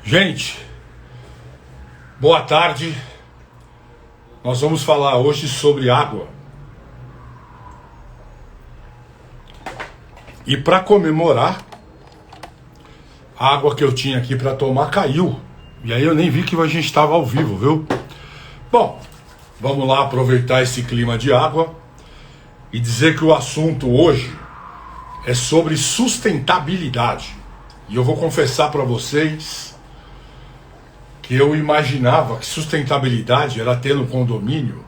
Gente, boa tarde. Nós vamos falar hoje sobre água. E para comemorar, a água que eu tinha aqui para tomar caiu. E aí eu nem vi que a gente estava ao vivo, viu? Bom, vamos lá aproveitar esse clima de água e dizer que o assunto hoje é sobre sustentabilidade. E eu vou confessar para vocês que eu imaginava que sustentabilidade era ter no condomínio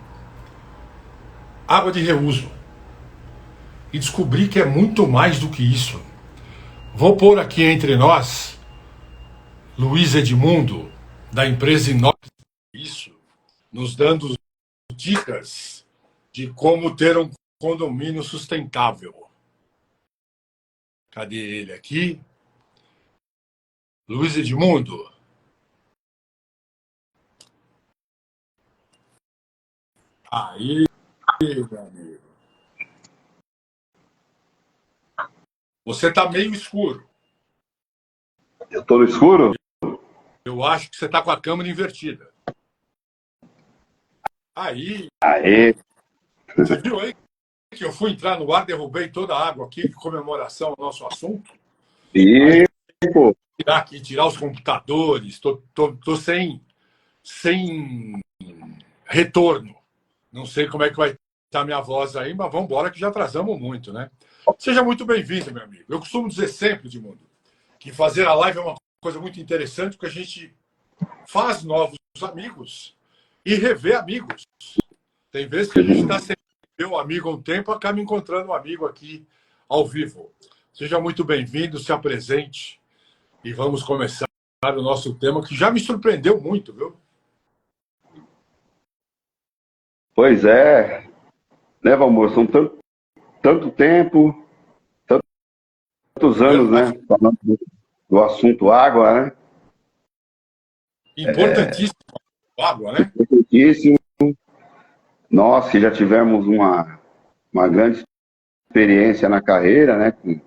água de reuso. E descobri que é muito mais do que isso. Vou pôr aqui entre nós Luiz Edmundo, da empresa Inox, isso, nos dando dicas de como ter um condomínio sustentável. Cadê ele aqui? Luiz Edmundo. Aí, meu amigo. Você está meio escuro. Eu tô no escuro? Eu acho que você está com a câmera invertida. Aí, Aê! você viu aí que eu fui entrar no ar, derrubei toda a água aqui, em comemoração ao nosso assunto? Aí, E, pô, tirar os computadores, tô sem retorno. Não sei como é que vai estar a minha voz aí, mas vamos embora que já atrasamos muito, né? Seja muito bem-vindo, meu amigo. Eu costumo dizer sempre, Edmundo, que fazer a live é uma coisa muito interessante, porque a gente faz novos amigos e revê amigos. Tem vezes que a gente está sem ver um amigo há um tempo, acaba encontrando um amigo aqui ao vivo. Seja muito bem-vindo, se apresente e vamos começar o nosso tema, que já me surpreendeu muito, viu? pois é, né, Valmor? São tanto tempo, tantos anos, Verdade. né? Falando do assunto água, né? Importantíssimo a água, né? Importantíssimo. Nós que já tivemos uma grande experiência na carreira, né?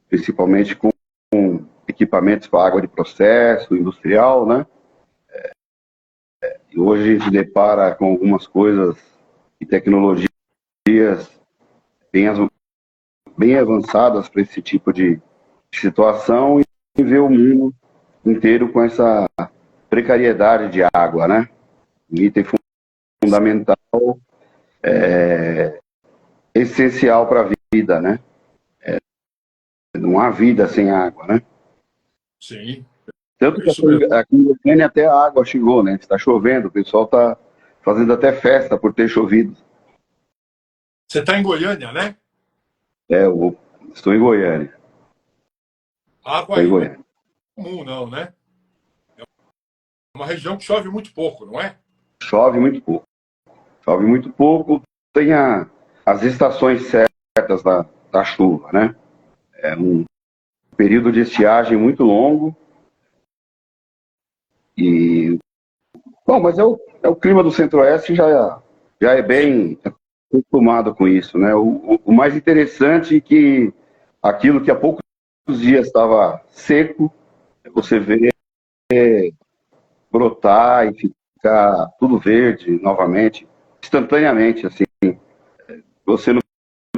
Principalmente com equipamentos para água de processo industrial, né? E hoje a gente depara com algumas coisas e tecnologias bem, bem avançadas para esse tipo de situação e ver o mundo inteiro com essa precariedade de água, né? Um item fundamental, essencial para a vida, né? Não há vida sem água, né? Sim, Tanto é que isso mesmo. aqui em Goiânia até a água chegou, né? Está chovendo, o pessoal está fazendo até festa por ter chovido. Você está em Goiânia, né? Eu estou em Goiânia. A água Estou em aí não é Goiânia. comum, não, né? É uma região que chove muito pouco, não é? Chove muito pouco. Chove muito pouco. Tem as estações certas da chuva, né? É um período de estiagem muito longo. E, bom, mas é o clima do Centro-Oeste já é bem acostumado com isso, né? O mais interessante é que aquilo que há poucos dias estava seco, você vê brotar e ficar tudo verde novamente, instantaneamente, assim. Você no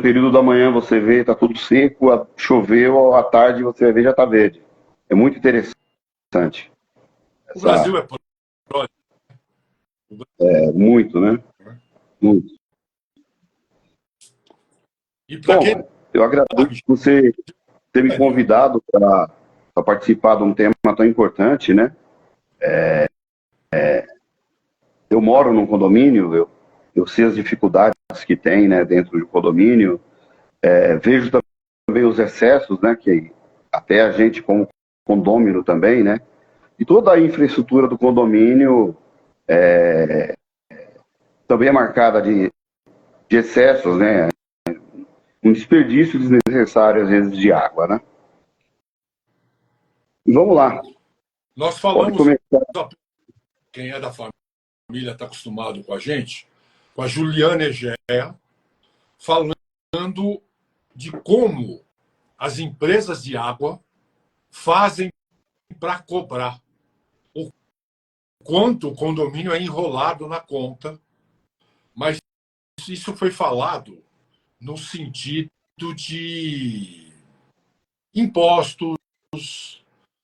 período da manhã você vê está tudo seco, choveu, à tarde você vai ver já está verde. É muito interessante. O Brasil Essa, é próximo. muito, né? Muito. E para quem Bom, eu agradeço sabe, você ter me Goiânia, convidado para participar de um tema tão importante, né? Eu moro num condomínio, eu sei as dificuldades que tem, né, dentro do condomínio, vejo também os excessos, né, que até a gente como condômino também, né, e toda a infraestrutura do condomínio também é marcada de excessos, né, um desperdício desnecessário às vezes de água, né. E vamos lá, nós pode falamos, começar. quem é da família está acostumado com a gente, com a Juliana Egea, falando de como as empresas de água fazem para cobrar. quanto o condomínio é enrolado na conta, mas isso foi falado no sentido de impostos,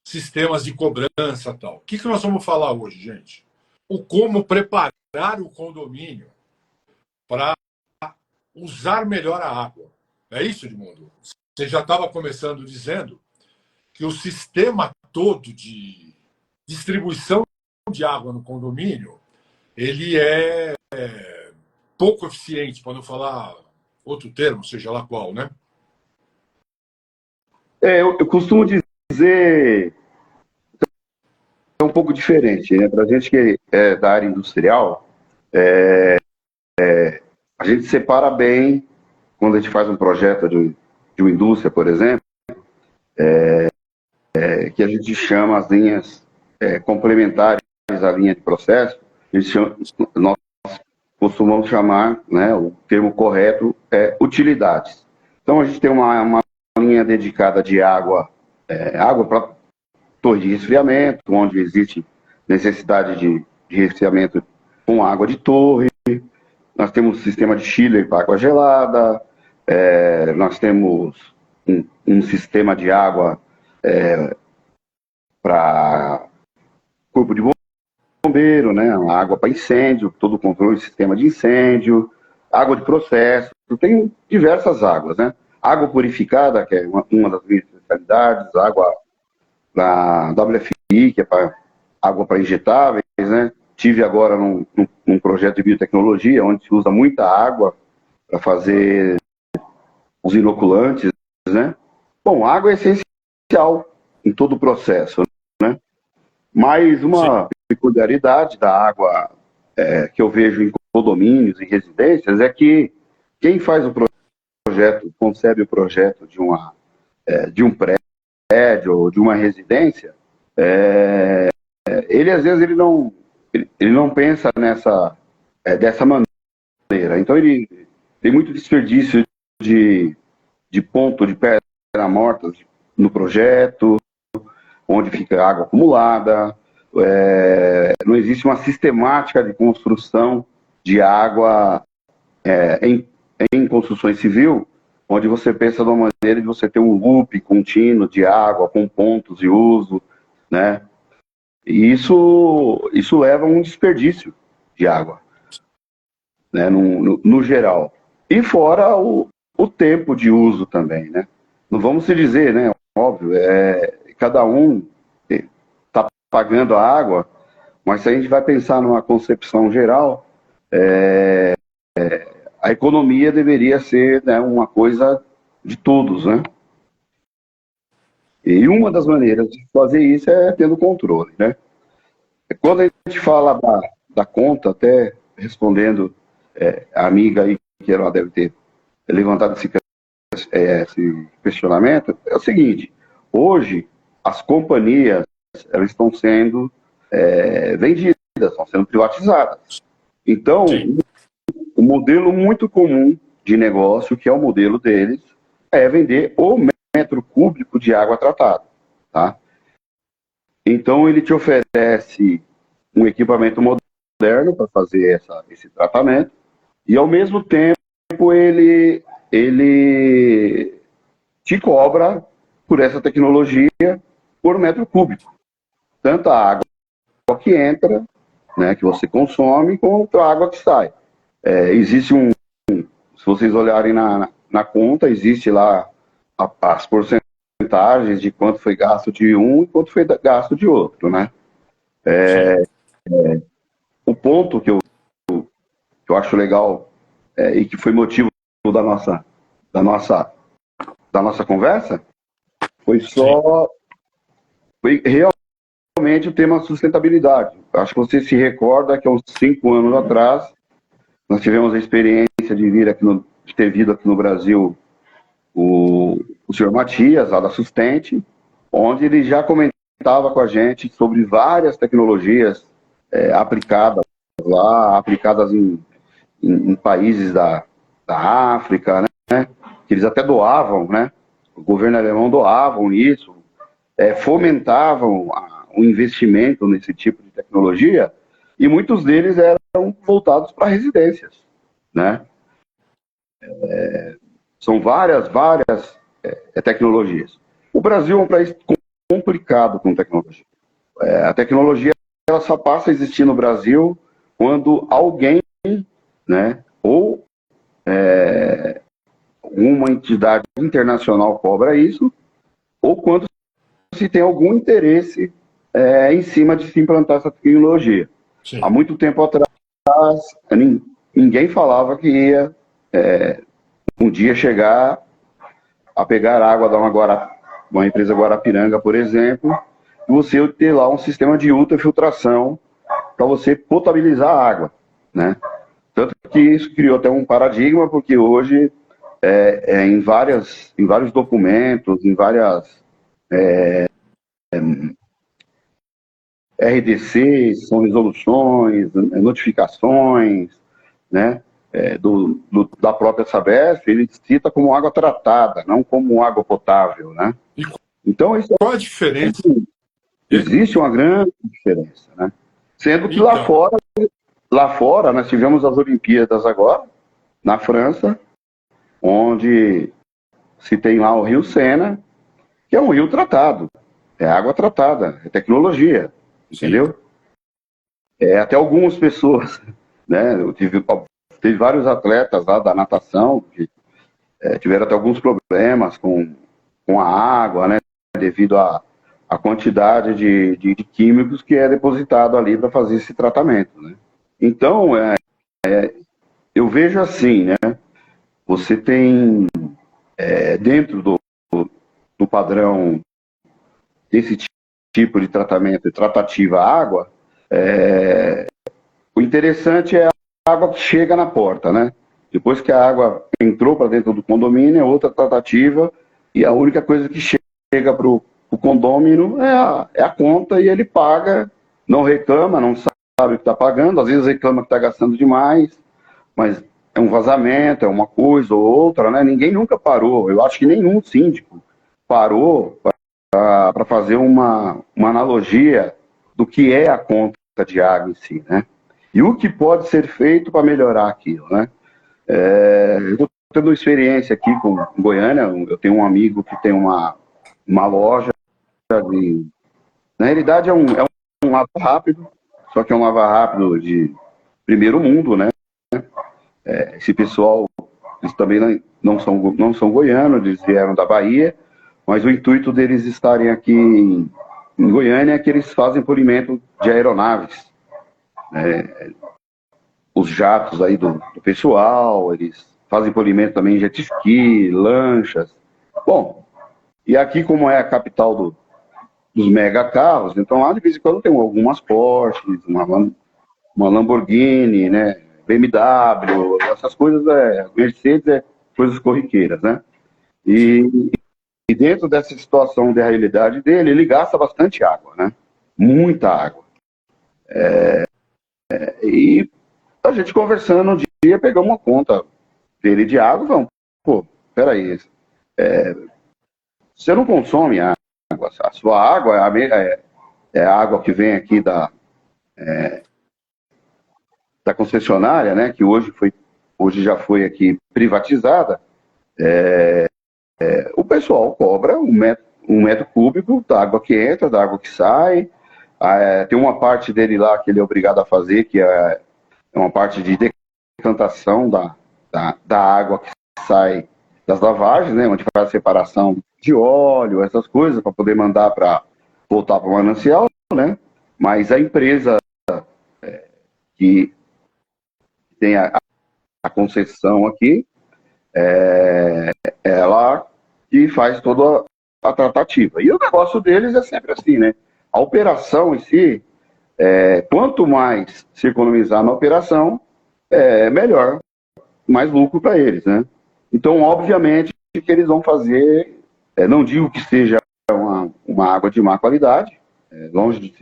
sistemas de cobrança e tal. O que nós vamos falar hoje, gente? O como preparar o condomínio para usar melhor a água. É isso, Edmundo? Você já estava começando dizendo que o sistema todo de distribuição de água no condomínio ele é pouco eficiente, para não falar outro termo, seja lá qual, né? Eu costumo dizer um pouco diferente, né? Para a gente que é da área industrial, a gente separa bem quando a gente faz um projeto de uma indústria, por exemplo, que a gente chama as linhas complementares à linha de processo, nós costumamos chamar, né, o termo correto é utilidades. Então a gente tem uma linha dedicada de água, água para torre de resfriamento, onde existe necessidade de resfriamento com água de torre. Nós temos um sistema de chiller para água gelada, nós temos um sistema de água para corpo de bombeiro, né? Água para incêndio, todo o controle do sistema de incêndio, água de processo, tem diversas águas, né? Água purificada, que é uma das minhas especialidades, água da WFI, que é água para injetáveis, né? Tive agora num projeto de biotecnologia, onde se usa muita água para fazer os inoculantes, né? Bom, água é essencial em todo o processo, né? Mas uma peculiaridade da água que eu vejo em condomínios e residências é que quem faz o projeto, concebe o projeto de um prédio ou de uma residência, ele às vezes ele não pensa dessa maneira. Então ele tem muito desperdício de ponto de pedra morta no projeto, onde fica água acumulada, não existe uma sistemática de construção de água em construções civil, onde você pensa de uma maneira de você ter um loop contínuo de água com pontos de uso, né? E isso leva a um desperdício de água, né? No geral. E fora o tempo de uso também, né? Não vamos se dizer, né? Óbvio, cada um está pagando a água, mas se a gente vai pensar numa concepção geral, a economia deveria ser, né, uma coisa de todos, né? E uma das maneiras de fazer isso é tendo controle, né? Quando a gente fala da conta, até respondendo a amiga aí, que ela deve ter levantado esse questionamento, é o seguinte: hoje as companhias elas estão sendo vendidas, estão sendo privatizadas. Então, o modelo muito comum de negócio, que é o modelo deles, é vender o metro cúbico de água tratada, tá? Então, ele te oferece um equipamento moderno para fazer esse tratamento e, ao mesmo tempo, ele te cobra por essa tecnologia por metro cúbico. Tanto a água que entra, né, que você consome, quanto a água que sai. Existe se vocês olharem na conta, existe lá as porcentagens de quanto foi gasto de um e quanto foi gasto de outro, né? O ponto que eu acho legal e que foi motivo da nossa conversa foi realmente o tema sustentabilidade. Acho que você se recorda que há uns 5 anos atrás nós tivemos a experiência de ter vindo aqui no Brasil o senhor Matias, lá da Sustente, onde ele já comentava com a gente sobre várias tecnologias aplicadas lá, aplicadas em países da África, né? Que eles até doavam, né? O governo alemão doavam isso, fomentavam o investimento nesse tipo de tecnologia, e muitos deles eram voltados para residências, né? São várias tecnologias. O Brasil é um país complicado com tecnologia. A tecnologia ela só passa a existir no Brasil quando alguém, né, ou uma entidade internacional cobra isso, ou quando se tem algum interesse em cima de se implantar essa tecnologia. Sim. Há muito tempo atrás, ninguém falava que ia um dia chegar a pegar água de uma empresa Guarapiranga, por exemplo, e você ter lá um sistema de ultrafiltração para você potabilizar a água, né? Tanto que isso criou até um paradigma, porque hoje, em vários documentos, em várias RDCs, são resoluções, notificações, né? Da própria Sabesp, ele cita como água tratada, não como água potável, né? E Então, isso qual a diferença? existe uma grande diferença, né? Sendo que Então. lá fora, nós tivemos as Olimpíadas agora, na França, onde se tem lá o Rio Sena, que é um rio tratado, é água tratada, é tecnologia, entendeu? Até algumas pessoas, né? Teve vários atletas lá da natação que tiveram até alguns problemas com a água, né? Devido à quantidade de químicos que é depositado ali para fazer esse tratamento, né? Então, eu vejo assim, né? Você tem dentro do padrão desse tipo de tratamento e tratativa à água, o interessante é a água que chega na porta, né? Depois que a água entrou para dentro do condomínio, é outra tratativa, e a única coisa que chega para o condômino é a conta, e ele paga, não reclama, não sabe o que está pagando, às vezes reclama que está gastando demais, mas é um vazamento, é uma coisa ou outra, né? Ninguém nunca parou, eu acho que nenhum síndico parou para fazer uma analogia do que é a conta de água em si, né? E o que pode ser feito para melhorar aquilo, né? Eu estou tendo experiência aqui com Goiânia, eu tenho um amigo que tem uma loja na realidade é um lava rápido, só que é um lava rápido de primeiro mundo, né? Esse pessoal, eles também não são goianos, eles vieram da Bahia, mas o intuito deles estarem aqui em Goiânia é que eles fazem polimento de aeronaves, né? Os jatos aí do pessoal, eles fazem polimento também em jet ski, lanchas. Bom, e aqui como é a capital dos mega carros, então lá de vez em quando tem algumas Porsche, uma Lamborghini, né, BMW, essas coisas, Mercedes, coisas corriqueiras, né? E dentro dessa situação da realidade dele, ele gasta bastante água, né? Muita água. E a gente conversando um dia, pegamos uma conta dele de água, vamos, pô, peraí, você não consome água, a sua água é a água que vem aqui da concessionária, né, que hoje já foi aqui privatizada, o pessoal cobra um metro cúbico da água que entra, da água que sai, tem uma parte dele lá que ele é obrigado a fazer, que é uma parte de decantação da água que sai das lavagens, né, onde faz a separação de óleo, essas coisas, para poder mandar para voltar para o manancial, né? Mas a empresa que tem a concessão aqui, ela que faz toda a tratativa. E o negócio deles é sempre assim, né? A operação em si, quanto mais se economizar na operação, melhor, mais lucro para eles, né? Então, obviamente, que eles vão fazer, não digo que seja uma água de má qualidade, longe de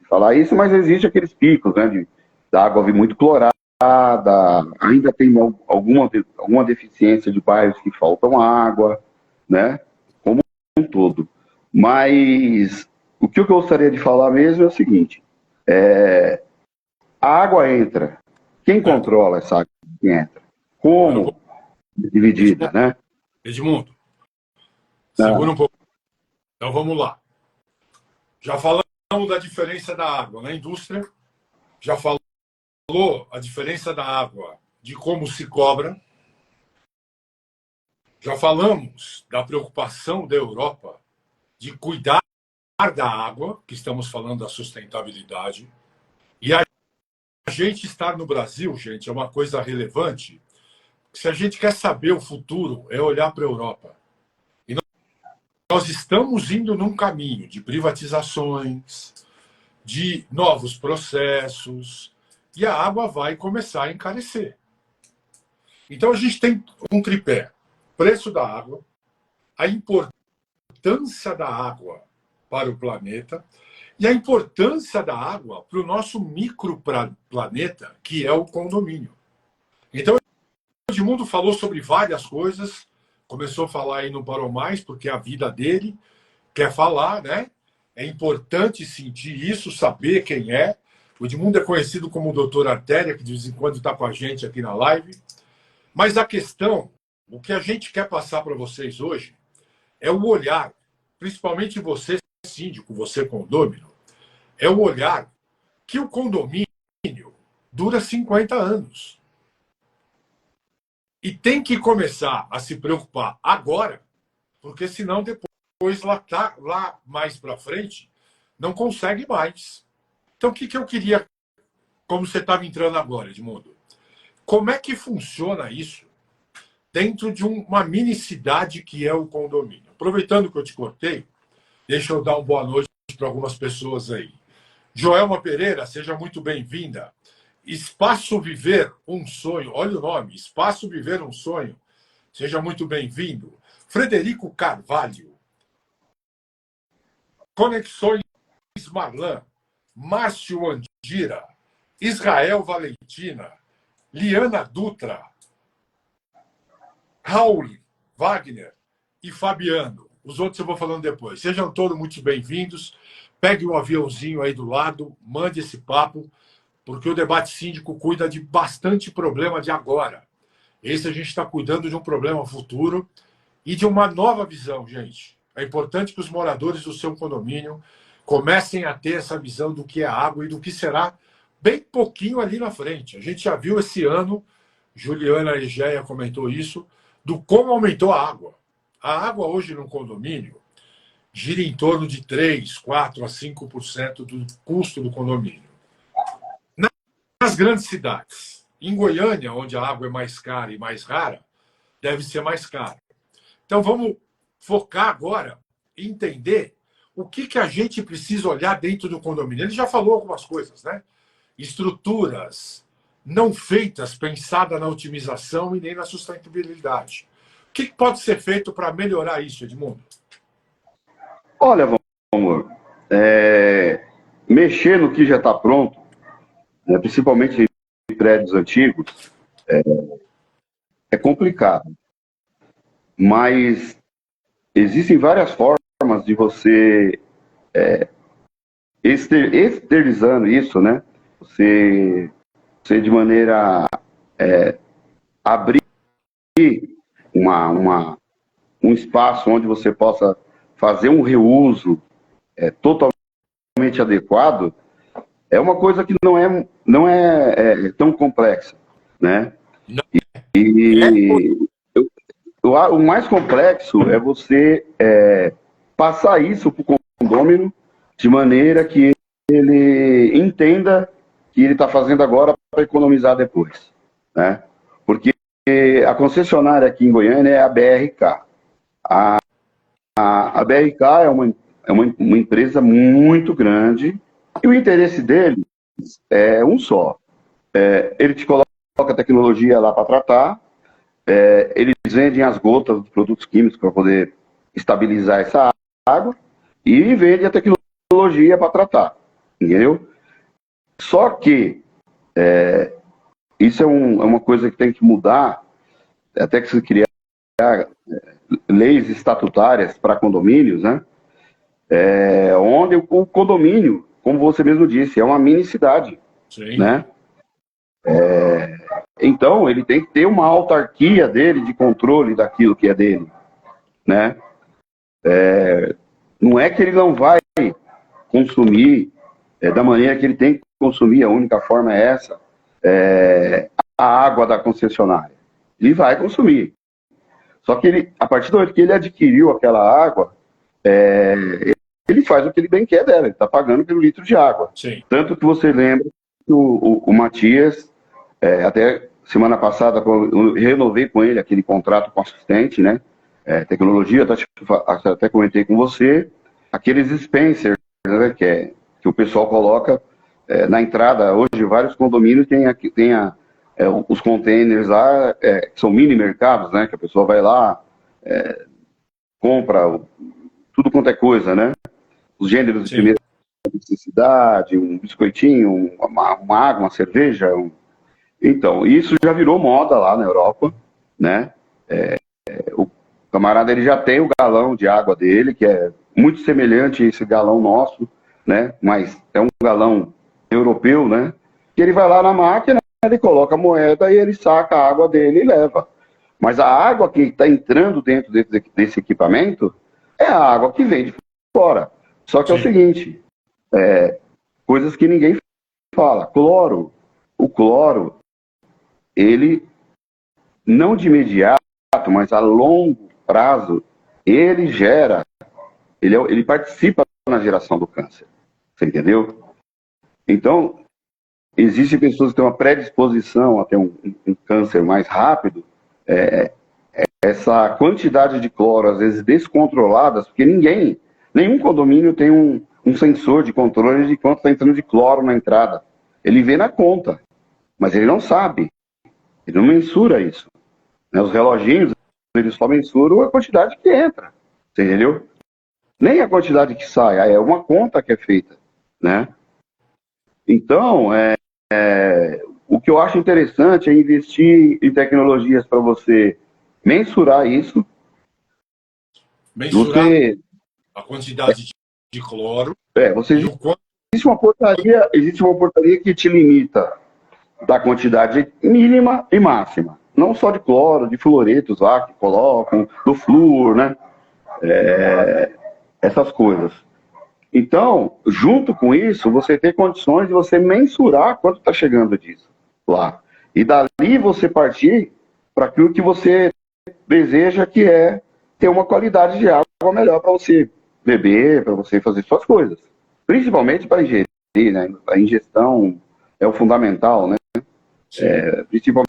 falar isso, mas existe aqueles picos, né, da água vir muito clorada, ainda tem alguma deficiência de bairros que faltam água, né, como um todo. Mas o que eu gostaria de falar mesmo é o seguinte, a água entra. Quem controla essa água que entra? Como dividida, né? Edmundo, segura um pouco. Então vamos lá. Já falamos da diferença da água na indústria, já falou a diferença da água de como se cobra, já falamos da preocupação da Europa de cuidar da água, que estamos falando da sustentabilidade, e a gente estar no Brasil, gente, é uma coisa relevante. Se a gente quer saber o futuro, é olhar para a Europa. E nós estamos indo num caminho de privatizações, de novos processos, e a água vai começar a encarecer. Então a gente tem um tripé: preço da água, a importância da água para o planeta e a importância da água para o nosso microplaneta, que é o condomínio. Então, o Edmundo falou sobre várias coisas, começou a falar aí, não parou mais, porque é a vida dele, quer falar, né? É importante sentir isso, saber quem é. O Edmundo é conhecido como o Doutor Artéria, que de vez em quando está com a gente aqui na live. Mas a questão, o que a gente quer passar para vocês hoje, é o olhar, principalmente você, síndico, você, condômino, é o olhar que o condomínio dura 50 anos. E tem que começar a se preocupar agora, porque senão depois, lá mais para frente, não consegue mais. Então, o que eu queria, como você estava entrando agora, Edmundo, como é que funciona isso dentro de uma mini cidade que é o condomínio? Aproveitando que eu te cortei, deixa eu dar uma boa noite para algumas pessoas aí. Joelma Pereira, seja muito bem-vinda. Espaço Viver um Sonho, olha o nome, Espaço Viver um Sonho, seja muito bem-vindo. Frederico Carvalho, Conexões Marlan, Márcio Andira, Israel Valentina, Liana Dutra, Raul Wagner e Fabiano. Os outros eu vou falando depois. Sejam todos muito bem-vindos. Pegue um aviãozinho aí do lado, mande esse papo, porque o debate síndico cuida de bastante problema de agora. Esse a gente está cuidando de um problema futuro e de uma nova visão, gente. É importante que os moradores do seu condomínio comecem a ter essa visão do que é água e do que será bem pouquinho ali na frente. A gente já viu esse ano, Juliana Egeia comentou isso, do como aumentou a água. A água hoje no condomínio gira em torno de 3, 4 a 5% do custo do condomínio. Nas grandes cidades, em Goiânia, onde a água é mais cara e mais rara, deve ser mais cara. Então vamos focar agora em entender o que a gente precisa olhar dentro do condomínio. Ele já falou algumas coisas, né? Estruturas não feitas, pensadas na otimização e nem na sustentabilidade. O que pode ser feito para melhorar isso, Edmundo? Olha, amor, mexer no que já está pronto, né, principalmente em prédios antigos, é complicado. Mas existem várias formas de você externizando isso, né? Você de maneira abrir um espaço onde você possa fazer um reuso totalmente adequado, é uma coisa que não é tão complexa, né? E o mais complexo é você passar isso para o condômino de maneira que ele entenda que ele está fazendo agora para economizar depois, né? Porque a concessionária aqui em Goiânia é a BRK. A BRK é uma empresa muito grande e o interesse deles é um só. Ele te coloca a tecnologia lá para tratar, eles vendem as gotas dos produtos químicos para poder estabilizar essa água e vendem a tecnologia para tratar, entendeu? Só que isso é uma coisa que tem que mudar, até que se criar leis estatutárias para condomínios, né? Onde o condomínio, como você mesmo disse, é uma mini cidade, Sim. né? Então, ele tem que ter uma autarquia dele de controle daquilo que é dele, né? Não é que ele não vai consumir da maneira que ele tem que consumir, a única forma é essa, a água da concessionária. Ele vai consumir. Só que ele, a partir do momento que ele adquiriu aquela água, ele faz o que ele bem quer dela, ele está pagando pelo litro de água. Sim. Tanto que você lembra que o Matias, até semana passada, eu renovei com ele aquele contrato com assistente, né? Tecnologia, até comentei com você, aqueles Spencer, né, que o pessoal coloca na entrada. Hoje, vários condomínios têm os containers lá, que são mini mercados, né? Que a pessoa vai lá, compra tudo quanto é coisa, né? Os gêneros de primeira necessidade, um biscoitinho, uma água, uma cerveja. Então, isso já virou moda lá na Europa, né? O camarada, ele já tem o galão de água dele, que é muito semelhante a esse galão nosso, né? Mas é um galão europeu, né? Que ele vai lá na máquina, ele coloca a moeda e ele saca a água dele e leva. Mas a água que está entrando dentro desse equipamento é a água que vem de fora. Só que é o seguinte, coisas que ninguém fala. Cloro. O cloro, ele, não de imediato, mas a longo prazo, ele participa na geração do câncer. Você entendeu? Então, existem pessoas que têm uma predisposição a ter um câncer mais rápido. Essa quantidade de cloro, às vezes descontroladas, porque nenhum condomínio tem um sensor de controle de quanto está entrando de cloro na entrada. Ele vê na conta, mas ele não sabe. Ele não mensura isso. Os reloginhos, eles só mensuram a quantidade que entra. Você entendeu? Nem a quantidade que sai, é uma conta que é feita, né? Então, o que eu acho interessante é investir em tecnologias para você mensurar isso. Mensurar a quantidade de cloro. Existe uma portaria que te limita da quantidade mínima e máxima. Não só de cloro, de fluoretos lá que colocam, do flúor, né? Essas coisas. Então, junto com isso, você tem condições de você mensurar quanto está chegando disso lá. E dali você partir para aquilo que você deseja, que é ter uma qualidade de água melhor para você beber, para você fazer suas coisas. Principalmente para ingerir, né? A ingestão é o fundamental, né? Principalmente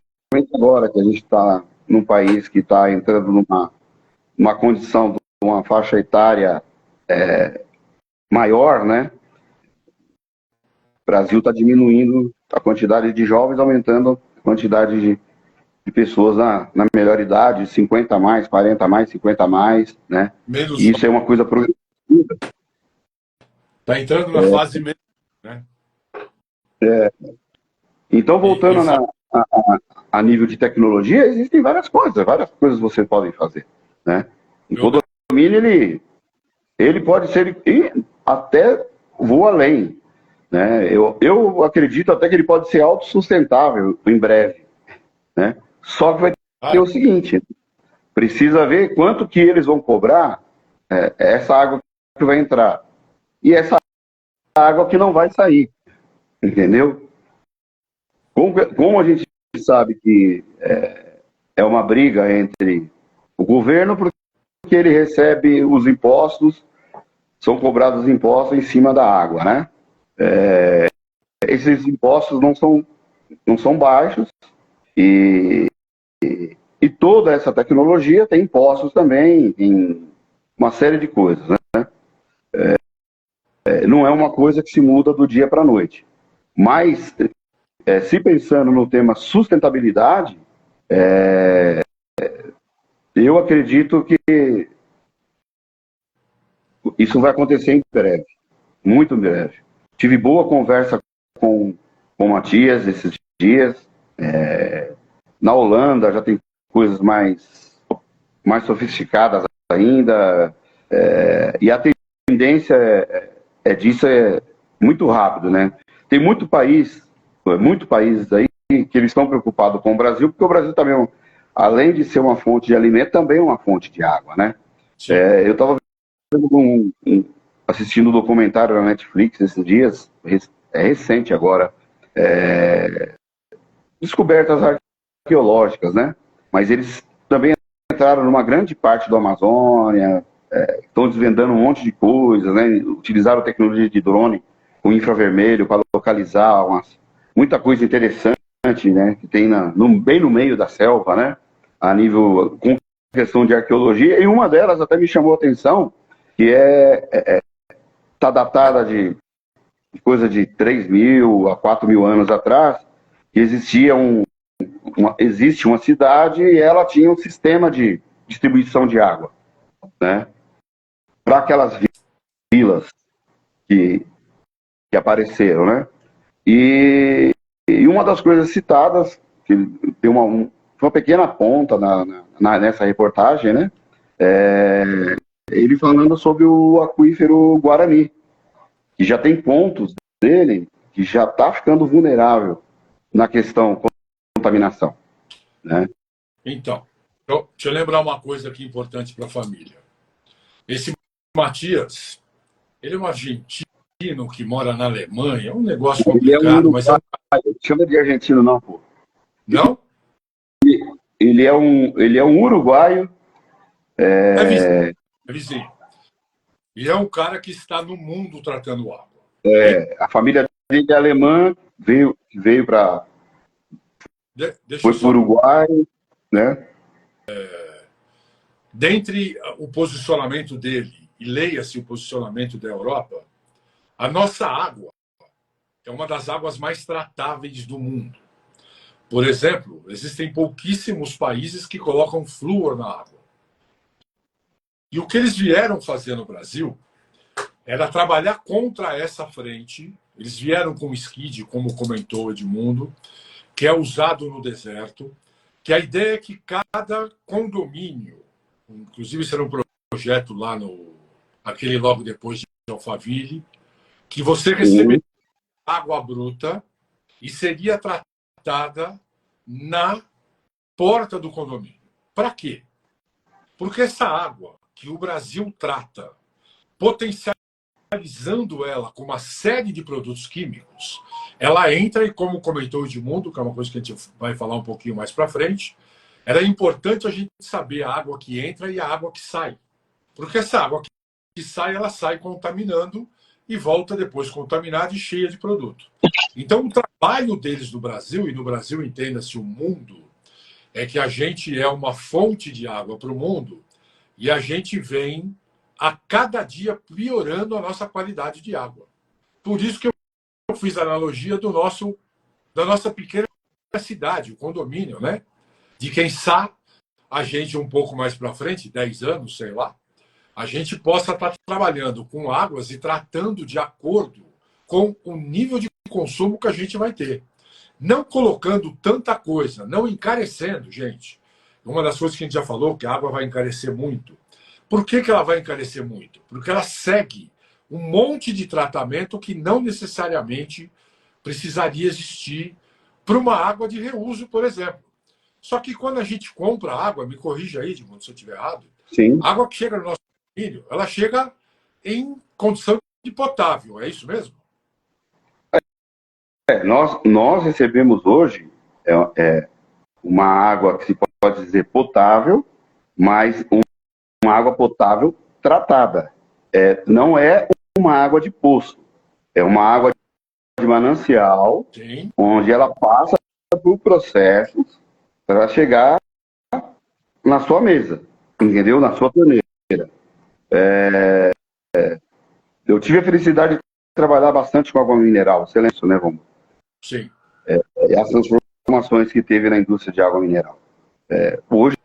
agora que a gente está num país que está entrando numa condição de uma faixa etária maior, né? O Brasil está diminuindo a quantidade de jovens, aumentando a quantidade de pessoas na melhor idade, 50 a mais, 40 a mais, 50 a mais, né? E isso é uma coisa progressiva. Está entrando na fase mesmo, né? Então, voltando a nível de tecnologia, existem várias coisas você pode fazer, né? Em condomínio, ele pode ser, e até vou além, né? Eu acredito até que ele pode ser autossustentável em breve, né? Só que vai ter o seguinte, precisa ver quanto que eles vão cobrar essa água que vai entrar e essa água que não vai sair, entendeu? Como a gente sabe que é uma briga entre o governo, porque ele recebe os impostos, são cobrados impostos em cima da água, né? Esses impostos não são baixos e toda essa tecnologia tem impostos também em uma série de coisas, né? Não é uma coisa que se muda do dia para a noite. Mas, se pensando no tema sustentabilidade, eu acredito que isso vai acontecer em breve, muito em breve. Tive boa conversa com o Matias esses dias. Na Holanda já tem coisas mais sofisticadas ainda, e a tendência disso é muito rápido, né? Tem muitos países aí que eles estão preocupados com o Brasil, porque o Brasil também, além de ser uma fonte de alimento, também é uma fonte de água, né? Eu estava assistindo um documentário na Netflix esses dias, é recente agora, descobertas arqueológicas, né? Mas eles também entraram numa grande parte do Amazônia, estão desvendando um monte de coisas, né? Utilizaram tecnologia de drone com infravermelho para localizar muita coisa interessante, né? Que tem bem no meio da selva, né? A nível com questão de arqueologia, e uma delas até me chamou a atenção, que está datada de coisa de 3.000 a 4.000 anos atrás, que existe uma cidade e ela tinha um sistema de distribuição de água, né? Para aquelas vilas que apareceram, né? E uma das coisas citadas, que tem uma pequena ponta nessa reportagem, né? Ele falando sobre o aquífero Guarani, que já tem pontos dele que já está ficando vulnerável na questão contaminação, né? Então, deixa eu lembrar uma coisa aqui importante para a família. Esse Matias, ele é um argentino que mora na Alemanha, é um negócio complicado, mas é um... Chama de argentino não, pô. Não? Ele é um uruguaio. É vizinho. E é um cara que está no mundo tratando água. A família dele é alemã, veio para... Foi para o Uruguai, né? Dentre o posicionamento dele, e leia-se o posicionamento da Europa, a nossa água é uma das águas mais tratáveis do mundo. Por exemplo, existem pouquíssimos países que colocam flúor na água. E o que eles vieram fazer no Brasil era trabalhar contra essa frente. Eles vieram com o skid, como comentou Edmundo, que é usado no deserto, que a ideia é que cada condomínio, inclusive será um projeto lá aquele logo depois de Alphaville, que você receberia água bruta e seria tratada na porta do condomínio. Para quê? Porque essa água que o Brasil trata, potencializando ela com uma série de produtos químicos, ela entra e, como comentou o Edmundo, que é uma coisa que a gente vai falar um pouquinho mais para frente, era importante a gente saber a água que entra e a água que sai. Porque essa água que sai, ela sai contaminando e volta depois contaminada e cheia de produto. Então, o trabalho deles no Brasil, e no Brasil entenda-se o mundo, é que a gente é uma fonte de água para o mundo e a gente vem a cada dia piorando a nossa qualidade de água. Por isso que eu fiz a analogia da nossa pequena cidade, o condomínio, né? De quem sabe a gente um pouco mais para frente, 10 anos, sei lá, a gente possa estar trabalhando com águas e tratando de acordo com o nível de consumo que a gente vai ter. Não colocando tanta coisa, não encarecendo, gente. Uma das coisas que a gente já falou, que a água vai encarecer muito. Por que ela vai encarecer muito? Porque ela segue um monte de tratamento que não necessariamente precisaria existir para uma água de reuso, por exemplo. Só que quando a gente compra água, me corrija aí, Edmundo, se eu estiver errado, Sim. a água que chega no nosso condomínio, ela chega em condição de potável, é isso mesmo? Nós recebemos hoje uma água que se pode dizer potável, mas uma água potável tratada. Não é uma água de poço, é uma água de manancial, sim, onde ela passa por processos para chegar na sua mesa, entendeu? Na sua torneira. Eu tive a felicidade de trabalhar bastante com água mineral, excelente, né, Romulo? Sim. E as transformações que teve na indústria de água mineral. Hoje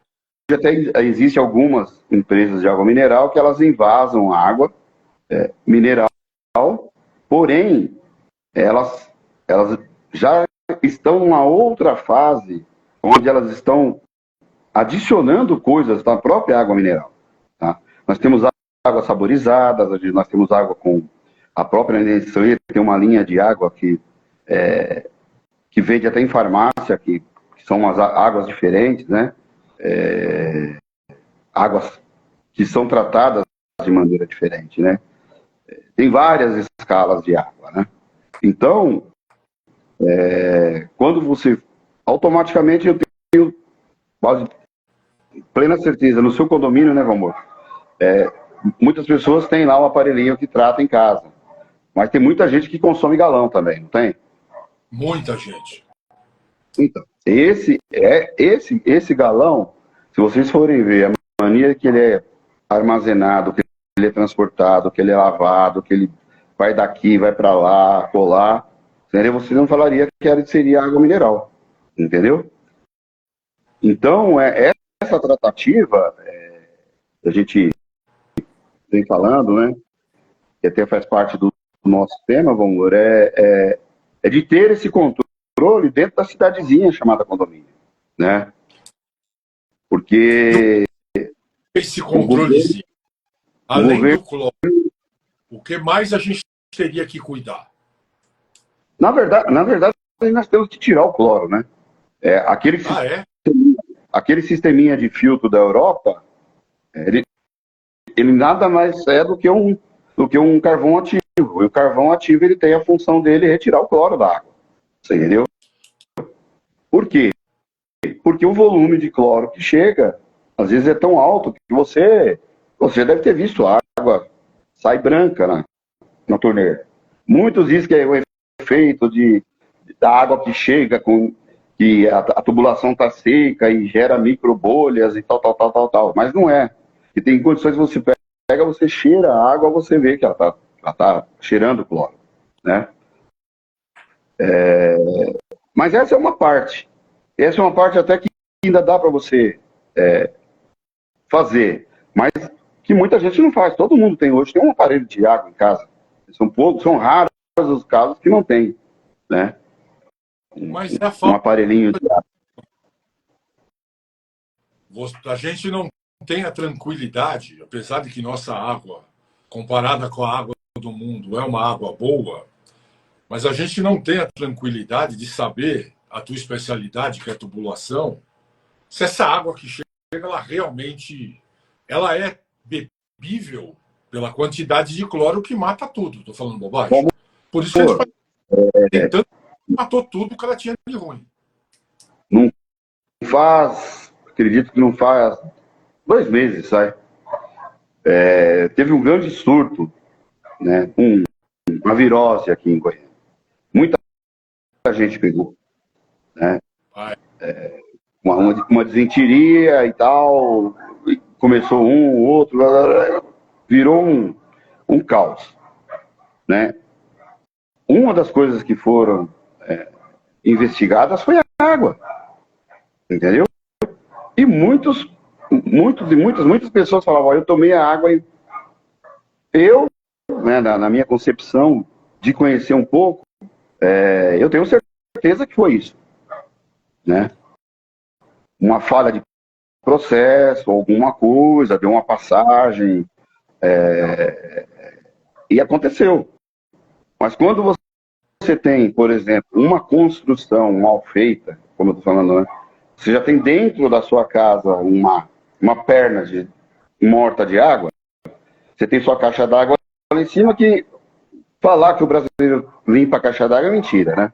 até existem algumas empresas de água mineral que elas invasam a água mineral, porém, elas já estão numa outra fase, onde elas estão adicionando coisas da própria água mineral. Tá? Nós temos água saborizada, nós temos água com a própria Nestlé, tem uma linha de água que que vende até em farmácia, que são umas águas diferentes, né? Águas que são tratadas de maneira diferente, né? Tem várias escalas de água, né? Então, quando você... Automaticamente eu tenho quase plena certeza, no seu condomínio, né, Valmor? Muitas pessoas têm lá um aparelhinho que trata em casa. Mas tem muita gente que consome galão também, não tem? Muita gente. Então, esse galão, se vocês forem ver a maneira que ele é armazenado, que ele é transportado, que ele é lavado, que ele vai daqui, vai para lá, colar, entendeu? Você não falaria que seria água mineral, entendeu? Então, essa tratativa, a gente vem falando, né? Que até faz parte do nosso tema, Valmor, é de ter esse controle dentro da cidadezinha chamada condomínio, né? Porque Esse o governo, controlezinho, o além governo do cloro, o que mais a gente teria que cuidar? na verdade, nós temos que tirar o cloro, né? Aquele, Ah, é? aquele sisteminha de filtro da Europa, ele, ele nada mais é do que um carvão ativo. E o carvão ativo ele tem a função dele retirar o cloro da água. Você entendeu? Por quê? Porque o volume de cloro que chega, às vezes é tão alto que você deve ter visto a água sai branca na torneira. Muitos dizem que é o efeito da água que chega que a tubulação está seca e gera micro bolhas e tal, tal, tal, tal, tal. Mas não é. E tem condições que você pega, você cheira a água, você vê que ela tá cheirando cloro, né? Mas essa é uma parte. Essa é uma parte até que ainda dá para você fazer, mas que muita gente não faz. Todo mundo tem um aparelho de água em casa. São raros os casos que não tem, né? Mas é a Um falta. aparelhinho de água. A gente não tem a tranquilidade, apesar de que nossa água, comparada com a água do mundo, é uma água boa, mas a gente não tem a tranquilidade de saber a tua especialidade, que é a tubulação, se essa água que chega, ela realmente ela é bebível pela quantidade de cloro que mata tudo. Estou falando bobagem. Por isso que a gente tentando matou tudo que ela tinha de ruim. Não acredito que não faz 2 meses, sai. Teve um grande surto, né? Uma virose aqui em Goiânia. Muita gente pegou, né? Uma desenteria e tal, e começou um, outro, virou um caos, né? Uma das coisas que foram investigadas foi a água, entendeu? E muitas pessoas falavam, eu tomei a água e eu, né, na minha concepção de conhecer um pouco, eu tenho certeza que foi isso, né? Uma falha de processo, alguma coisa, deu uma passagem, e aconteceu. Mas quando você tem, por exemplo, uma construção mal feita, como eu estou falando, né? Você já tem dentro da sua casa uma perna morta de água, você tem sua caixa d'água lá em cima, que falar que o brasileiro limpa a caixa d'água é mentira, né?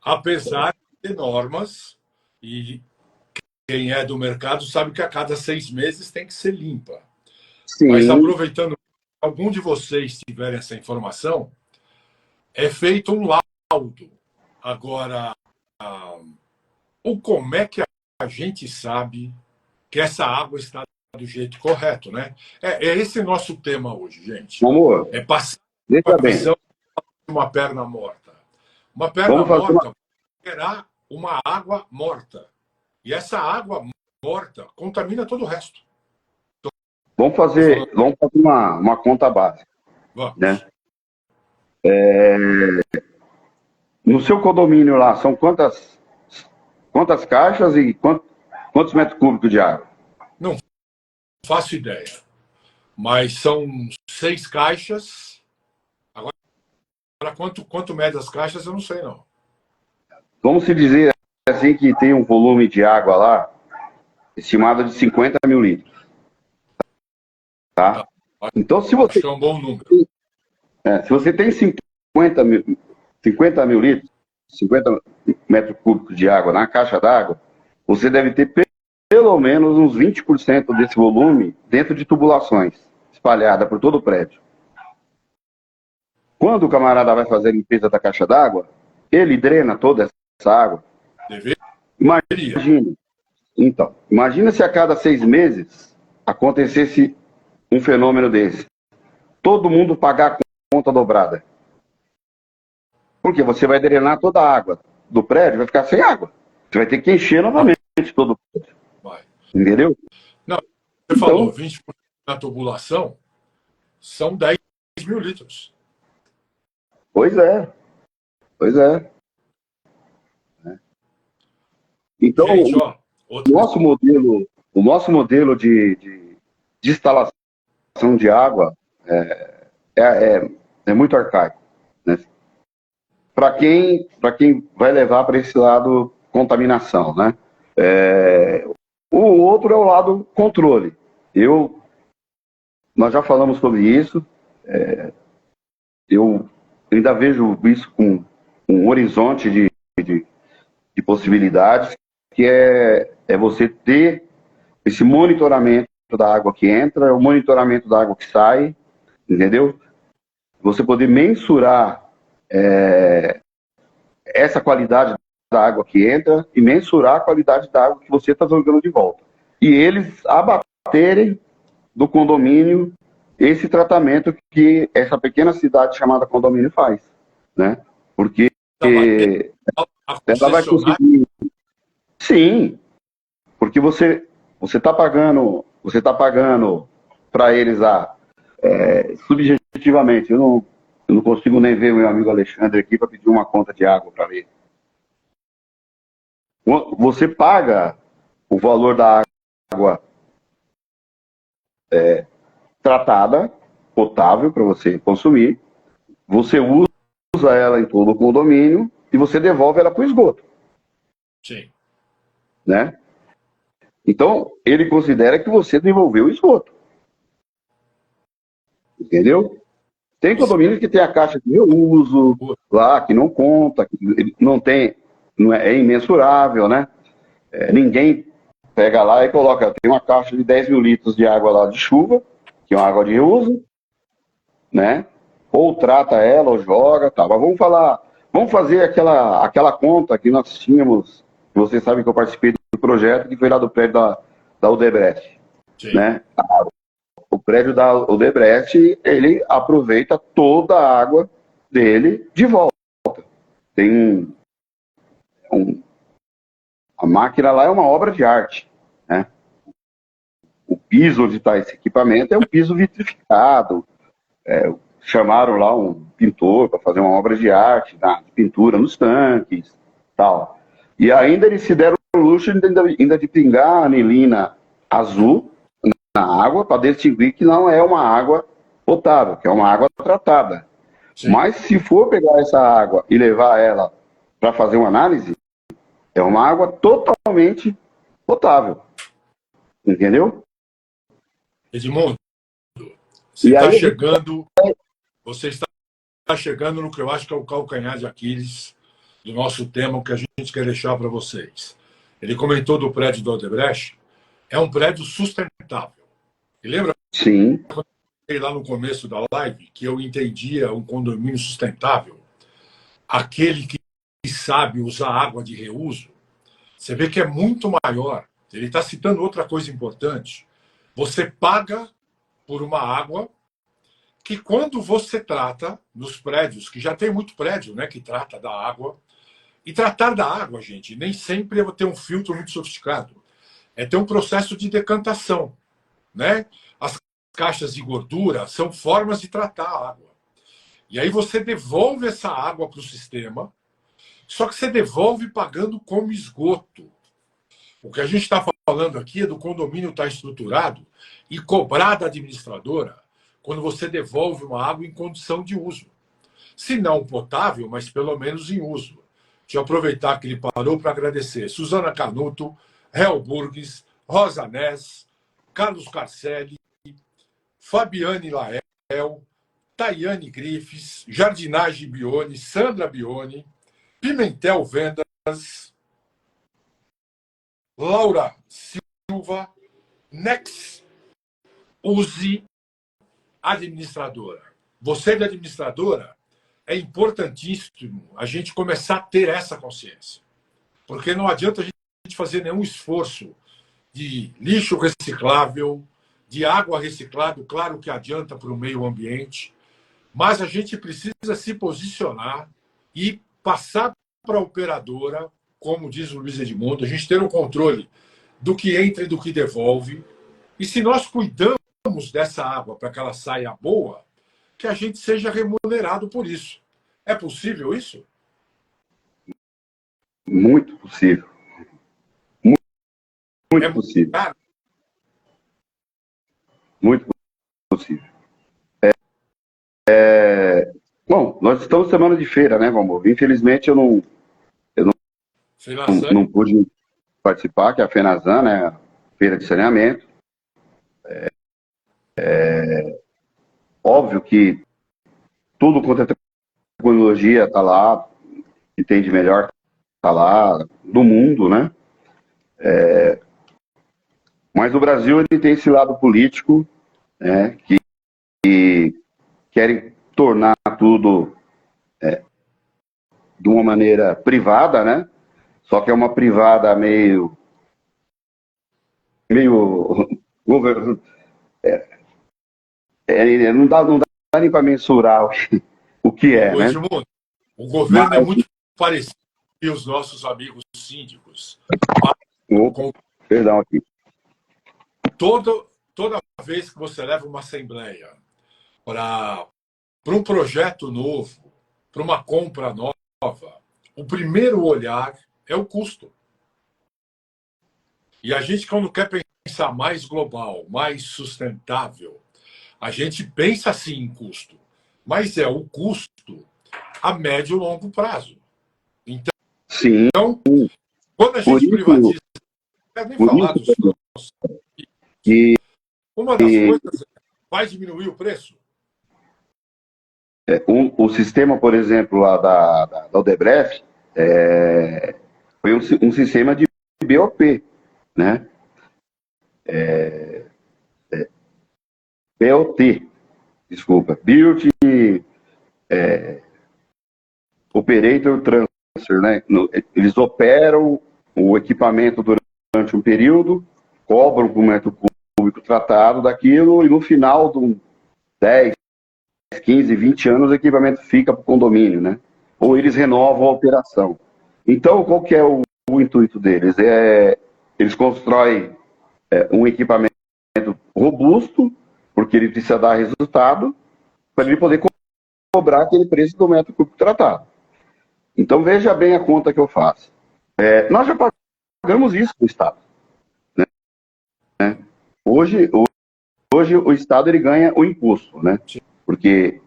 Apesar de normas, e quem é do mercado sabe que a cada 6 meses tem que ser limpa. Mas Sim. aproveitando, algum de vocês tiverem essa informação, é feito um laudo. Agora, ou como é que a gente sabe que essa água está do jeito correto, né? É esse nosso tema hoje, gente. Amor, É passar veja a bem, visão de uma perna morta. Uma perna vamos fazer morta será uma água morta. E essa água morta contamina todo o resto. vamos fazer uma conta básica, Vamos. né? No seu condomínio lá, são quantas caixas e quantos metros cúbicos de água? Não faço ideia. Mas são 6 caixas. Agora, quanto mede as caixas, eu não sei, não. vamos se dizer assim que tem um volume de água lá estimado de 50 mil litros, tá? Então, Acho que é um bom número. se você tem 50 mil litros, 50 metros cúbicos de água na caixa d'água, você deve ter pelo menos uns 20% desse volume dentro de tubulações, espalhada por todo o prédio. Quando o camarada vai fazer a limpeza da caixa d'água, ele drena toda essa água. Deveria. Imagina se a cada 6 meses acontecesse um fenômeno desse. Todo mundo pagar a conta dobrada. Porque você vai drenar toda a água do prédio, vai ficar sem água. Você vai ter que encher novamente todo o prédio. Vai. Entendeu? Não, você falou 20% da tubulação são 10 mil litros. Pois é. Pois é. Então, gente, ó, o nosso modelo de instalação de água é muito arcaico, né? Para quem vai levar para esse lado contaminação, né? O outro é o lado controle. Nós já falamos sobre isso. Eu ainda vejo isso com um horizonte de possibilidades, que é você ter esse monitoramento da água que entra, o monitoramento da água que sai, entendeu? Você poder mensurar essa qualidade da água que entra e mensurar a qualidade da água que você está jogando de volta. E eles abaterem do condomínio esse tratamento que essa pequena cidade chamada condomínio faz, né? Porque ela vai conseguir... Sim, porque você está pagando para eles subjetivamente. Eu não consigo nem ver o meu amigo Alexandre aqui para pedir uma conta de água para ele. Você paga o valor da água tratada, potável para você consumir, você usa ela em todo o condomínio e você devolve ela para o esgoto. Sim. Né? Então, ele considera que você devolveu o esgoto. Entendeu? Tem condomínios que tem a caixa de reuso lá, que não conta, que é imensurável, né? Ninguém pega lá e coloca, tem uma caixa de 10 mil litros de água lá de chuva, que é uma água de reuso, né? Ou trata ela, ou joga, tá. Mas vamos fazer aquela conta que nós tínhamos, vocês sabem que eu participei do projeto, que foi lá do prédio da Odebrecht, né? O prédio da Odebrecht, ele aproveita toda a água dele de volta. Tem a máquina lá é uma obra de arte, né? O piso onde está esse equipamento é um piso vitrificado. Chamaram lá um pintor para fazer uma obra de arte, de pintura nos tanques, tal. E ainda eles se deram o luxo ainda de pingar a anilina azul na água para distinguir que não é uma água potável, que é uma água tratada. Sim. Mas se for pegar essa água e levar ela para fazer uma análise, é uma água totalmente potável. Entendeu? Edmundo, você está chegando no que eu acho que é o calcanhar de Aquiles do nosso tema, que a gente quer deixar para vocês. Ele comentou do prédio do Odebrecht, é um prédio sustentável. E lembra? Sim. Quando eu falei lá no começo da live que eu entendia um condomínio sustentável, aquele que sabe usar água de reuso. Você vê que é muito maior. Ele está citando outra coisa importante. Você paga por uma água que, quando você trata nos prédios, que já tem muito prédio, né, que trata da água, e tratar da água, gente, nem sempre é ter um filtro muito sofisticado. É ter um processo de decantação, né? As caixas de gordura são formas de tratar a água. E aí você devolve essa água para o sistema, só que você devolve pagando como esgoto. O que a gente está falando aqui é do condomínio estar estruturado e cobrar da administradora quando você devolve uma água em condição de uso. Se não potável, mas pelo menos em uso. Deixa eu aproveitar que ele parou para agradecer. Suzana Canuto, Hel Burgues, Rosa Ness, Carlos Carcelli, Fabiane Lael, Tayane Griffes, Jardinagem Bione, Sandra Bione, Pimentel Vendas, Laura Silva, Nex Uzi, administradora. Você de administradora, é importantíssimo a gente começar a ter essa consciência. Porque não adianta a gente fazer nenhum esforço de lixo reciclável, de água reciclável, claro que adianta para o meio ambiente, mas a gente precisa se posicionar e passar para a operadora, como diz o Luiz Edmundo, a gente ter um controle do que entra e do que devolve. E se nós cuidamos dessa água para que ela saia boa, que a gente seja remunerado por isso. É possível isso? Muito possível. Muito possível. Caro? Muito possível. Bom, nós estamos semana de feira, né, Valmor? Infelizmente eu não pude participar, que é a FENASAN, né? Feira de saneamento. Óbvio que tudo quanto é tecnologia está lá, que tem de melhor está lá, do mundo, né? Mas o Brasil ele tem esse lado político, né, que querem tornar tudo de uma maneira privada, né? Só que é uma privada meio não dá nem para mensurar o que é, né? Edmundo, o governo é muito parecido com os nossos amigos síndicos. Perdão aqui. Toda vez que você leva uma assembleia para um projeto novo, para uma compra nova, o primeiro olhar é o custo. E a gente, quando quer pensar mais global, mais sustentável, a gente pensa sim em custo, mas é o custo a médio e longo prazo. Então, sim. Quando a gente privatiza, não quero nem falar dos nossos. Uma das coisas vai diminuir o preço? O sistema, por exemplo, lá da Odebrecht, foi um sistema de BOP, né? BOT, desculpa, Build Operator Transfer, né? Eles operam o equipamento durante um período, cobram por metro cúbico tratado daquilo e no final de 10, 15, 20 anos o equipamento fica para o condomínio, né? Ou eles renovam a operação. Então, qual que é o intuito deles? Eles constroem um equipamento robusto, porque ele precisa dar resultado, para ele poder cobrar aquele preço do metro cúbico tratado. Então, veja bem a conta que eu faço. Nós já pagamos isso para o Estado. Né? Hoje o Estado ele ganha o imposto, né? Porque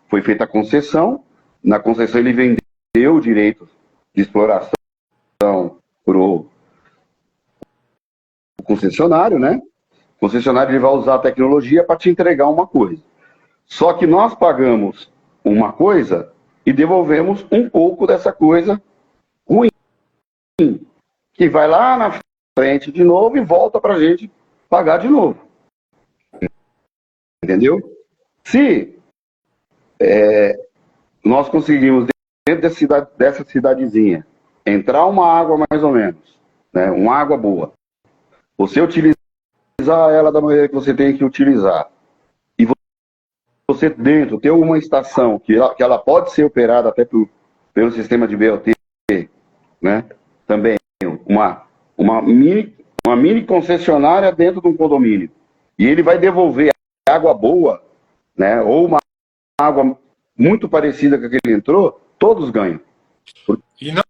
foi feita a concessão, na concessão ele vendeu o direito de exploração para o concessionário, né? O concessionário ele vai usar a tecnologia para te entregar uma coisa. Só que nós pagamos uma coisa e devolvemos um pouco dessa coisa ruim, que vai lá na frente de novo e volta para a gente pagar de novo. Entendeu? Se nós conseguimos, dentro dessa cidadezinha, entrar uma água mais ou menos, né, uma água boa, você utilizar ela da maneira que você tem que utilizar, e você dentro ter uma estação que ela pode ser operada até pelo sistema de BOT, né, também uma mini concessionária dentro de um condomínio, e ele vai devolver água boa, né, ou uma água muito parecida com a que ele entrou, todos ganham. E não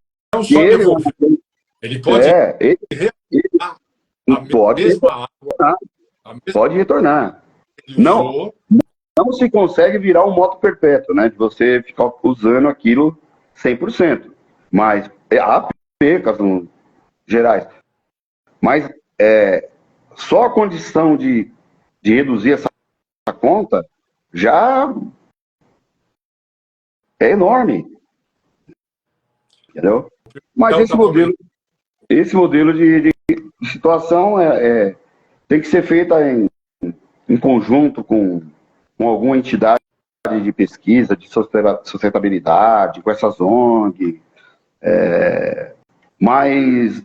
só devolver, ele pode pode retornar. Não se consegue virar um moto perpétuo, né, de você ficar usando aquilo 100%. Mas há percas gerais. Mas só a condição de reduzir essa conta já é enorme. Entendeu? Mas esse modelo de situação tem que ser feita em conjunto com alguma entidade de pesquisa, de sustentabilidade, com essas ONG. Mas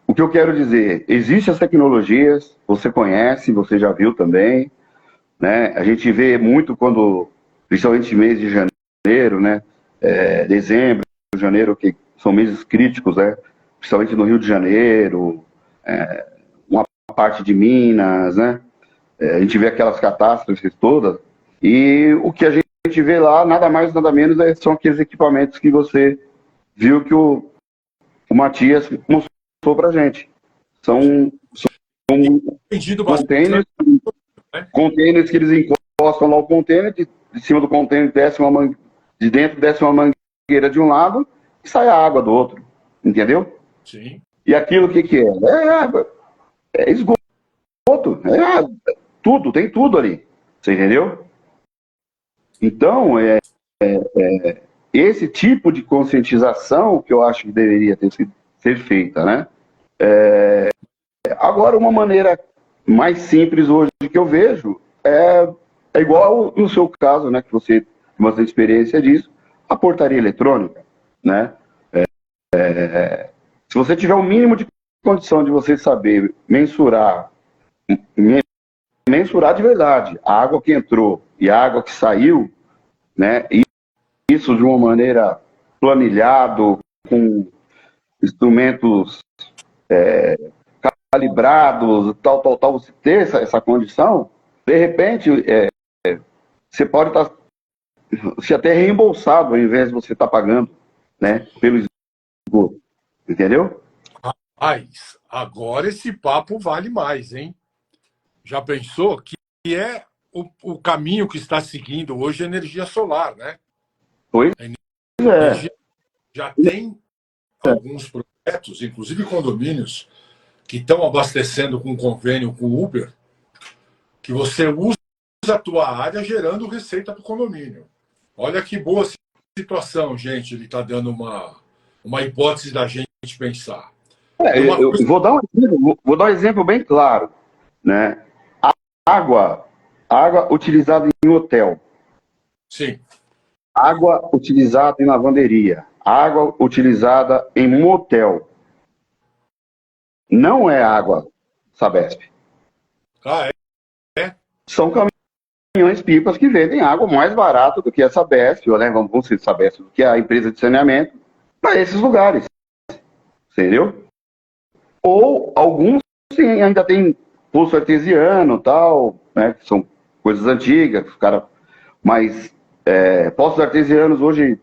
o que eu quero dizer, existem as tecnologias, você conhece, você já viu também, né? A gente vê muito quando, principalmente mês de janeiro, né? Dezembro, janeiro, que são meses críticos, né? Principalmente no Rio de Janeiro, uma parte de Minas, né? A gente vê aquelas catástrofes todas, e o que a gente vê lá, nada mais, nada menos, são aqueles equipamentos que você viu que o Matias mostrou pra gente. São containers, containers que eles encostam lá o container, de cima do container de dentro desce uma mangueira de um lado e sai a água do outro, entendeu? Sim. E aquilo o que é? É esgoto, tudo, tem tudo ali, você entendeu? Então, esse tipo de conscientização que eu acho que deveria ser feita, né? Agora, uma maneira mais simples hoje que eu vejo é igual no seu caso, né? Que você tem bastante experiência disso, a portaria eletrônica, né? Se você tiver o mínimo de condição de você saber mensurar de verdade a água que entrou e a água que saiu, né? E isso de uma maneira planilhado, com instrumentos calibrados, tal, você ter essa condição, de repente, você pode estar se até reembolsado ao invés de você estar pagando, né, pelo esgoto, entendeu? Rapaz, agora esse papo vale mais, hein? Já pensou que é o caminho que está seguindo hoje a energia solar, né? Pois A é. energia já tem alguns projetos, inclusive condomínios, que estão abastecendo com convênio com o Uber, que você usa a tua área gerando receita para o condomínio. Olha que boa situação, gente. Ele está dando uma hipótese da gente pensar. Eu vou dar um exemplo bem claro, né? Água utilizada em hotel, Sim. água utilizada em lavanderia, água utilizada em motel. Não é água Sabesp. Ah, é? São caminhões-pipas que vendem água mais barato do que a Sabesp, ou né, vamos dizer Sabesp, do que a empresa de saneamento, para esses lugares. Entendeu? Ou alguns sim, ainda tem poço artesiano tal, né, que são coisas antigas, cara, mas poços artesianos hoje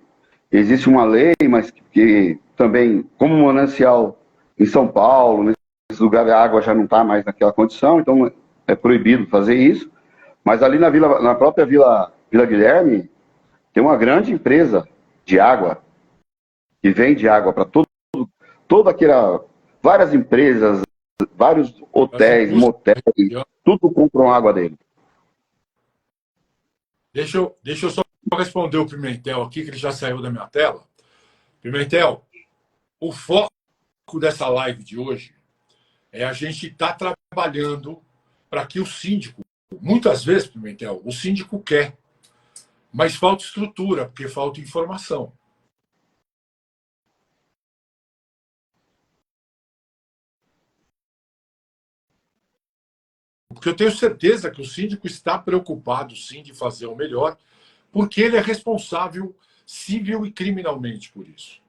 existe uma lei, mas que também, como manancial em São Paulo, nesse lugar a água já não está mais naquela condição, então é proibido fazer isso. Mas ali na própria Vila Guilherme, tem uma grande empresa de água que vende água para toda aquela, várias empresas, vários hotéis, motéis, tudo compram água dele. Deixa eu só responder o Pimentel aqui, que ele já saiu da minha tela. Pimentel, o foco dessa live de hoje é a gente estar trabalhando para que o síndico, muitas vezes, Pimentel, o síndico quer, mas falta estrutura, porque falta informação. Porque eu tenho certeza que o síndico está preocupado, sim, de fazer o melhor, porque ele é responsável civil e criminalmente por isso.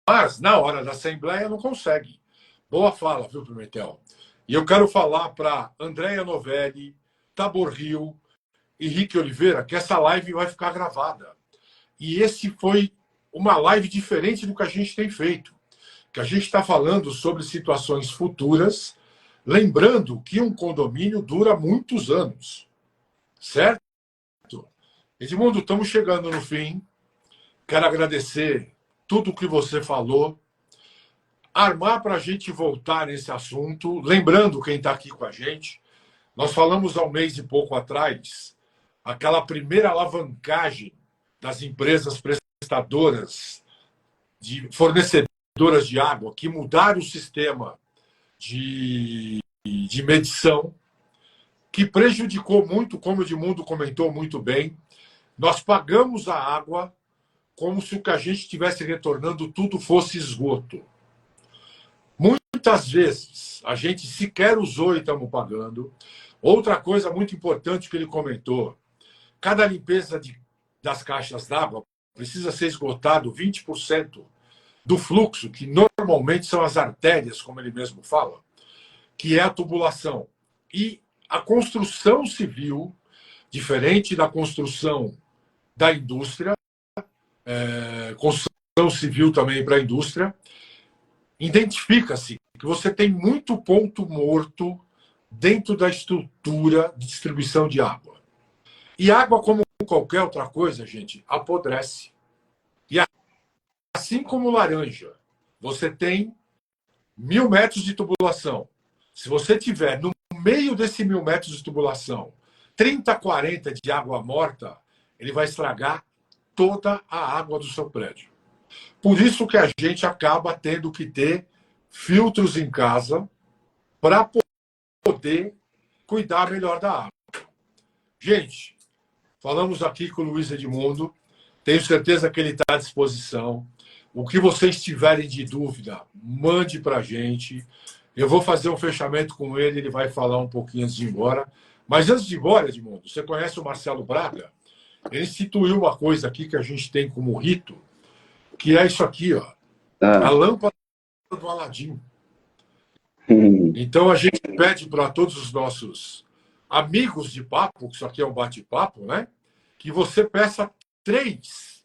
Mas, na hora da Assembleia, não consegue. Boa fala, viu, Pimentel? E eu quero falar para Andréia Novelli, Tabor Rio e Henrique Oliveira que essa live vai ficar gravada. E esse foi uma live diferente do que a gente tem feito. Que a gente está falando sobre situações futuras, lembrando que um condomínio dura muitos anos. Certo? Edmundo, estamos chegando no fim. Quero agradecer tudo o que você falou, armar para a gente voltar nesse assunto. Lembrando quem está aqui com a gente, nós falamos há um mês e pouco atrás, aquela primeira alavancagem das empresas prestadoras, de fornecedoras de água, que mudaram o sistema de medição, que prejudicou muito, como o Edmundo comentou muito bem. Nós pagamos a água como se o que a gente estivesse retornando tudo fosse esgoto. Muitas vezes a gente sequer usou e estamos pagando. Outra coisa muito importante que ele comentou: cada limpeza das caixas d'água precisa ser esgotado 20% do fluxo, que normalmente são as artérias, como ele mesmo fala, que é a tubulação. E a construção civil, diferente da construção da indústria, construção civil também para a indústria, identifica-se que você tem muito ponto morto dentro da estrutura de distribuição de água. E água, como qualquer outra coisa, gente, apodrece. E assim como laranja, você tem 1.000 metros de tubulação. Se você tiver no meio desse 1.000 metros de tubulação 30, 40 de água morta, ele vai estragar toda a água do seu prédio. Por isso que a gente acaba tendo que ter filtros em casa para poder cuidar melhor da água. Gente, falamos aqui com o Luiz Edmundo, tenho certeza que ele está à disposição. O que vocês tiverem de dúvida, mande para a gente. Eu vou fazer um fechamento com ele, ele vai falar um pouquinho antes de ir embora. Mas antes de ir embora, Edmundo, você conhece o Marcelo Braga? Ele instituiu uma coisa aqui que a gente tem como rito, que é isso aqui, ó, a lâmpada do Aladim. Então a gente pede para todos os nossos amigos de papo, que isso aqui é um bate-papo, né? Que você peça três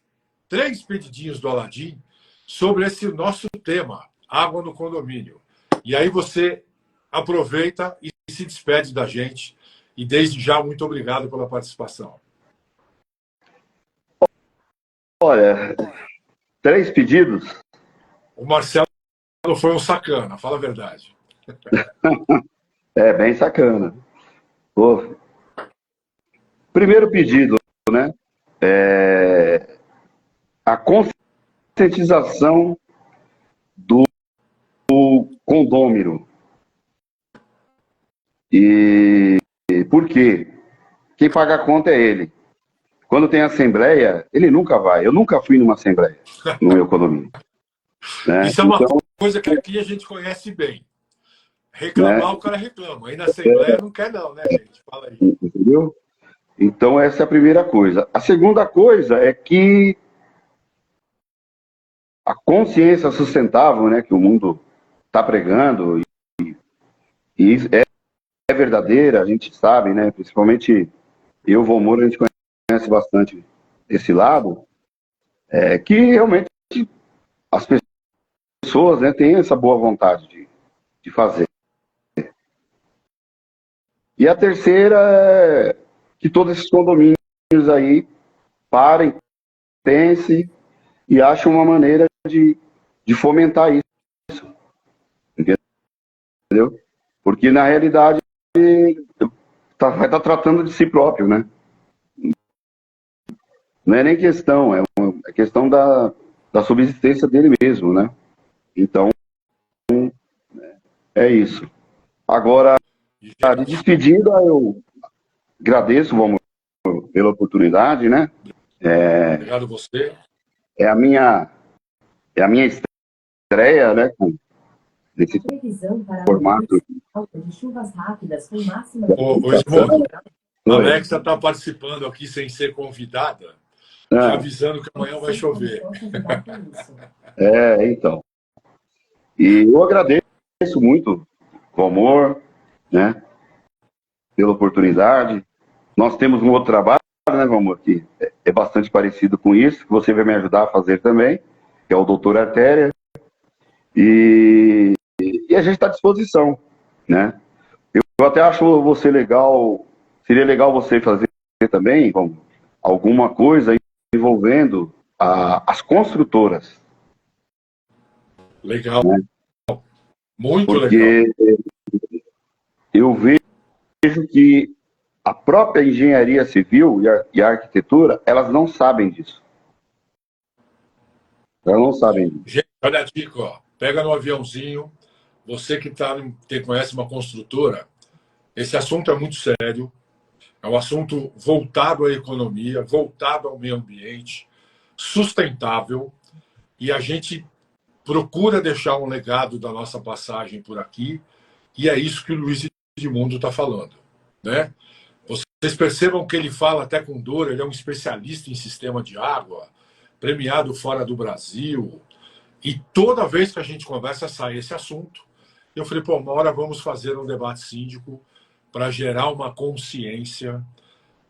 pedidinhos do Aladim sobre esse nosso tema, água no condomínio. E aí você aproveita e se despede da gente. E desde já, muito obrigado pela participação. Olha, 3 pedidos? O Marcelo foi um sacana, fala a verdade. É, bem sacana. Pô. Primeiro pedido, né? A conscientização do condômino. E por quê? Quem paga a conta é ele. Quando tem assembleia, ele nunca vai. Eu nunca fui numa assembleia no meu condomínio. Né? Isso é uma coisa que aqui a gente conhece bem. Reclamar, né? O cara reclama. Aí na assembleia não quer não, né, gente? Fala aí. Entendeu? Então essa é a primeira coisa. A segunda coisa é que a consciência sustentável, né, que o mundo está pregando, e é verdadeira, a gente sabe, né, principalmente eu, Valmor, a gente conhece bastante esse lado, que realmente as pessoas, né, têm essa boa vontade de fazer. E a terceira é que todos esses condomínios aí parem, pensem e achem uma maneira de fomentar isso. Entendeu? Porque, na realidade, vai estar tratando de si próprio, né? Não é nem questão, é questão da subsistência dele mesmo, né? Então, é isso. Agora, de despedida, eu agradeço, vamos, pela oportunidade, né? Obrigado a você. É a minha estreia, né? Nesse formato. De chuvas rápidas com máxima... A Alexa está participando aqui sem ser convidada, já avisando que amanhã vai chover. Então. E eu agradeço muito o amor, né? Pela oportunidade. Nós temos um outro trabalho, né, Valmor, que é bastante parecido com isso, que você vai me ajudar a fazer também, que é o Doutor Artéria. E a gente está à disposição, né? Eu até acho você legal, seria legal você fazer também alguma coisa envolvendo as construtoras. Legal. Né? Muito Porque legal. Eu vejo que a própria engenharia civil e a arquitetura, elas não sabem disso. Elas não sabem disso. Gente, olha a dica, ó. Pega no aviãozinho. Você que conhece uma construtora, esse assunto é muito sério. É um assunto voltado à economia, voltado ao meio ambiente, sustentável. E a gente procura deixar um legado da nossa passagem por aqui. E é isso que o Luiz Edmundo está falando, né? Vocês percebam que ele fala até com dor, ele é um especialista em sistema de água, premiado fora do Brasil. E toda vez que a gente conversa, sai esse assunto. Eu falei, pô, uma hora vamos fazer um debate síndico para gerar uma consciência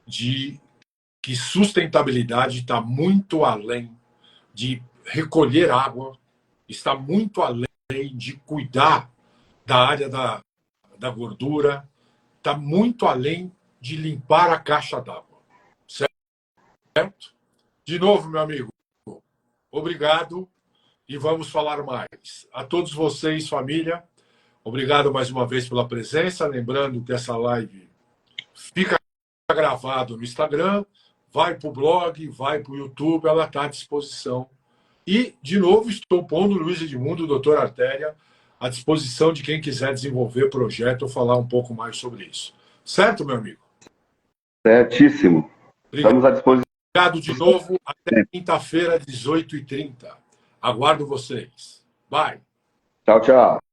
de que sustentabilidade está muito além de recolher água, está muito além de cuidar da área da gordura, está muito além de limpar a caixa d'água. Certo? De novo, meu amigo, obrigado e vamos falar mais. A todos vocês, família, obrigado mais uma vez pela presença. Lembrando que essa live fica gravada no Instagram, vai para o blog, vai para o YouTube, ela está à disposição. E, de novo, estou pondo o Luiz Edmundo, o Doutor Artéria, à disposição de quem quiser desenvolver projeto ou falar um pouco mais sobre isso. Certo, meu amigo? Certíssimo. Obrigado. Estamos à disposição. Obrigado de novo. Até quinta-feira, 18h30. Aguardo vocês. Bye. Tchau, tchau.